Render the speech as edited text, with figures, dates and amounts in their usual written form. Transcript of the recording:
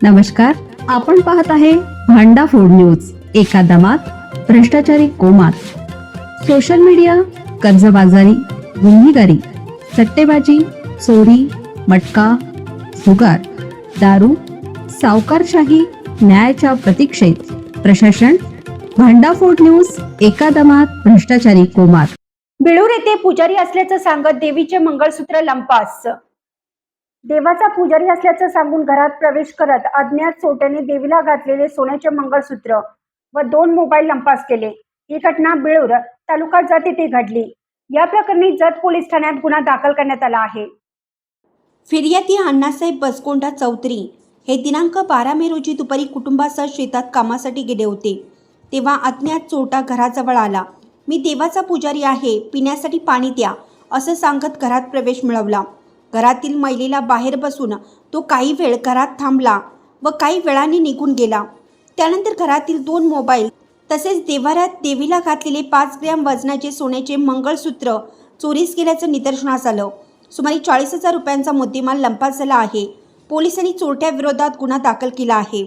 नमस्कार, आपण पाहत आहे भांडा फोड न्यूज. एका दमात भ्रष्टाचारी कोमात. सोशल मीडिया, कर्जबाजारी, गुन्हेगारी, सट्टेबाजी, चोरी, मटका, जुगार, दारू, सावकारशाही, न्यायाच्या प्रतीक्षेत प्रशासन. भांडाफोड न्यूज. एका दमात भ्रष्टाचारी कोमात. बिळूर येथे पुजारी असल्याचं सांगत देवीचे मंगळसूत्र लंपास. देवाचा पुजारी असल्याचं सांगून घरात प्रवेश करत अज्ञात चोरट्याने देवीला घातलेले सोन्याचे मंगळसूत्र व 2 मोबाईल लंपास केले. ही घटना बिळूर तालुका जत येथे घडली. या प्रकरणी जत पोलीस ठाण्यात गुन्हा दाखल करण्यात आला आहे. फिर्यादी अण्णासाहेब बसकोंडा चौधरी हे दिनांक 12 मे रोजी दुपारी कुटुंबासह शेतात कामासाठी गेले होते. तेव्हा अज्ञात चोरटा घराजवळ आला. मी देवाचा पुजारी आहे, पिण्यासाठी पाणी द्या, असं सांगत घरात प्रवेश मिळवला. घरातील महिलेला बाहेर बसून तो काही वेळ घरात थांबला व काही वेळाने निघून गेला. त्यानंतर घरातील 2 मोबाईल तसेच देवाऱ्यात देवीला घातलेले 5 ग्रॅम वजनाचे सोन्याचे मंगळसूत्र चोरीस गेल्याचं निदर्शनास आलं. सुमारे 40,000 रुपयांचा मुद्देमाल लंपास झाला आहे. पोलिसांनी चोरट्या विरोधात गुन्हा दाखल केला आहे.